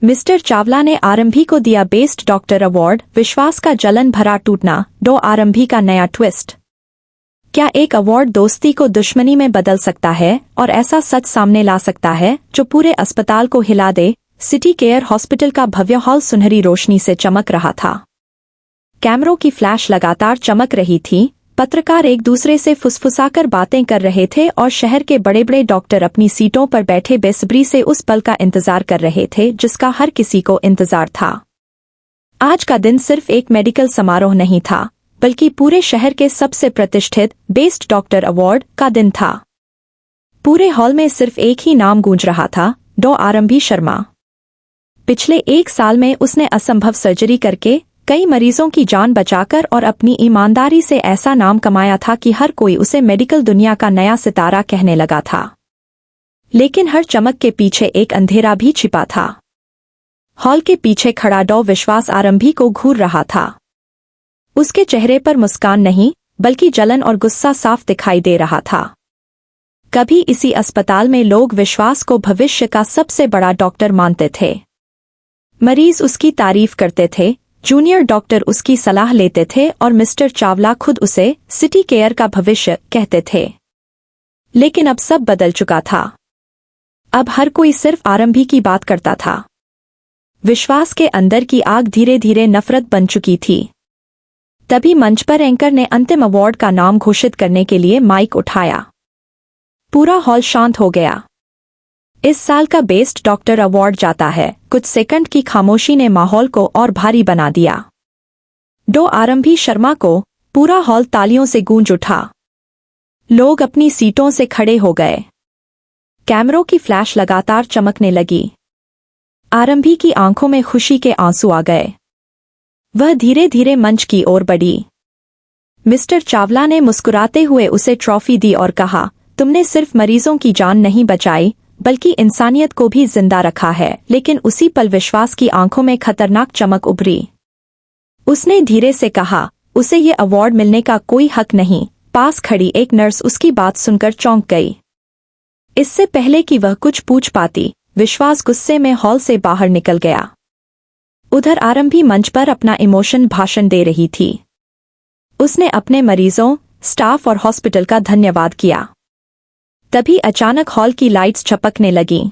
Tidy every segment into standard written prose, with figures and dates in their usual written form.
Mister Chawla ने आरंभी को दिया बेस्ट डॉक्टर अवार्ड। विश्वास का जलन भरा टूटना। डॉ आरंभी का नया ट्विस्ट। क्या एक अवार्ड दोस्ती को दुश्मनी में बदल सकता है और ऐसा सच सामने ला सकता है जो पूरे अस्पताल को हिला दे? सिटी केयर हॉस्पिटल का भव्य हॉल सुनहरी रोशनी से चमक रहा था। कैमरों की फ्लैश लगातार चमक रही थी। पत्रकार एक दूसरे से फुसफुसाकर बातें कर रहे थे और शहर के बड़े बड़े डॉक्टर अपनी सीटों पर बैठे बेसब्री से उस पल का इंतजार कर रहे थे जिसका हर किसी को इंतजार था। आज का दिन सिर्फ एक मेडिकल समारोह नहीं था, बल्कि पूरे शहर के सबसे प्रतिष्ठित बेस्ट डॉक्टर अवार्ड का दिन था। पूरे हॉल में सिर्फ एक ही नाम गूंज रहा था, डॉ आरंभी शर्मा। पिछले 1 साल में उसने असंभव सर्जरी करके कई मरीजों की जान बचाकर और अपनी ईमानदारी से ऐसा नाम कमाया था कि हर कोई उसे मेडिकल दुनिया का नया सितारा कहने लगा था। लेकिन हर चमक के पीछे एक अंधेरा भी छिपा था। हॉल के पीछे खड़ा डॉ विश्वास आरंभी को घूर रहा था। उसके चेहरे पर मुस्कान नहीं, बल्कि जलन और गुस्सा साफ दिखाई दे रहा था। कभी इसी अस्पताल में लोग विश्वास को भविष्य का सबसे बड़ा डॉक्टर मानते थे। मरीज उसकी तारीफ करते थे, जूनियर डॉक्टर उसकी सलाह लेते थे और मिस्टर चावला खुद उसे सिटी केयर का भविष्य कहते थे। लेकिन अब सब बदल चुका था। अब हर कोई सिर्फ आरंभी की बात करता था। विश्वास के अंदर की आग धीरे धीरे नफरत बन चुकी थी। तभी मंच पर एंकर ने अंतिम अवार्ड का नाम घोषित करने के लिए माइक उठाया। पूरा हॉल शांत हो गया। इस साल का बेस्ट डॉक्टर अवार्ड जाता है। कुछ सेकंड की खामोशी ने माहौल को और भारी बना दिया। डॉ आरंभी शर्मा को पूरा हॉल तालियों से गूंज उठा। लोग अपनी सीटों से खड़े हो गए। कैमरों की फ्लैश लगातार चमकने लगी। आरंभी की आंखों में खुशी के आंसू आ गए। वह धीरे धीरे मंच की ओर बढ़ी। मिस्टर चावला ने मुस्कुराते हुए उसे ट्रॉफी दी और कहा, तुमने सिर्फ मरीजों की जान नहीं बचाई, बल्कि इंसानियत को भी जिंदा रखा है। लेकिन उसी पल विश्वास की आंखों में खतरनाक चमक उभरी। उसने धीरे से कहा, उसे ये अवार्ड मिलने का कोई हक नहीं। पास खड़ी एक नर्स उसकी बात सुनकर चौंक गई। इससे पहले कि वह कुछ पूछ पाती, विश्वास गुस्से में हॉल से बाहर निकल गया। उधर आरंभी मंच पर अपना इमोशन भाषण दे रही थी। उसने अपने मरीजों, स्टाफ और हॉस्पिटल का धन्यवाद किया। तभी अचानक हॉल की लाइट्स झपकने लगीं।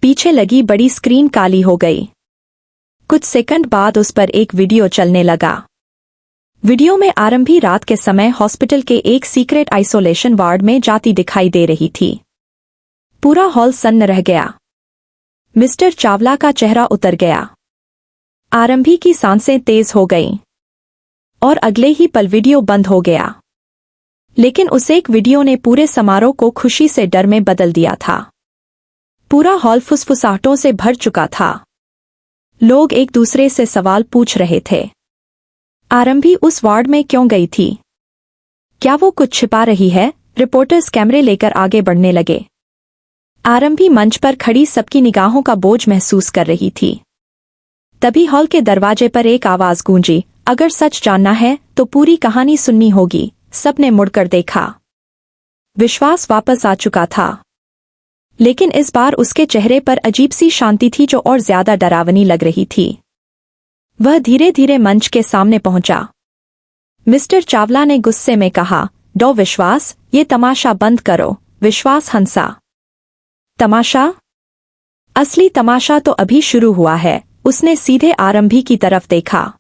पीछे लगी बड़ी स्क्रीन काली हो गई। कुछ सेकंड बाद उस पर एक वीडियो चलने लगा। वीडियो में आरंभी रात के समय हॉस्पिटल के एक सीक्रेट आइसोलेशन वार्ड में जाती दिखाई दे रही थी। पूरा हॉल सन्न रह गया। मिस्टर चावला का चेहरा उतर गया। आरंभी की सांसें तेज हो गईं। और अगले ही पल वीडियो बंद हो गया। लेकिन उस एक वीडियो ने पूरे समारोह को खुशी से डर में बदल दिया था। पूरा हॉल फुसफुसाहटों से भर चुका था। लोग एक दूसरे से सवाल पूछ रहे थे। आरंभी उस वार्ड में क्यों गई थी? क्या वो कुछ छिपा रही है? रिपोर्टर्स कैमरे लेकर आगे बढ़ने लगे। आरंभी मंच पर खड़ी सबकी निगाहों का बोझ महसूस कर रही थी। तभी हॉल के दरवाजे पर एक आवाज गूंजी, अगर सच जानना है तो पूरी कहानी सुननी होगी। सबने मुड़कर देखा। विश्वास वापस आ चुका था। लेकिन इस बार उसके चेहरे पर अजीब सी शांति थी जो और ज्यादा डरावनी लग रही थी। वह धीरे धीरे मंच के सामने पहुंचा। मिस्टर चावला ने गुस्से में कहा, डॉ विश्वास, ये तमाशा बंद करो। विश्वास हंसा। तमाशा? असली तमाशा तो अभी शुरू हुआ है। उसने सीधे आरंभी की तरफ देखा।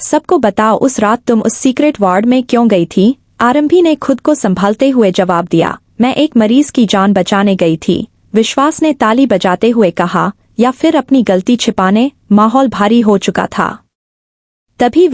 सबको बताओ, उस रात तुम उस सीक्रेट वार्ड में क्यों गई थी? आरंभी ने खुद को संभालते हुए जवाब दिया, मैं एक मरीज की जान बचाने गई थी। विश्वास ने ताली बजाते हुए कहा, या फिर अपनी गलती छिपाने? माहौल भारी हो चुका था। तभी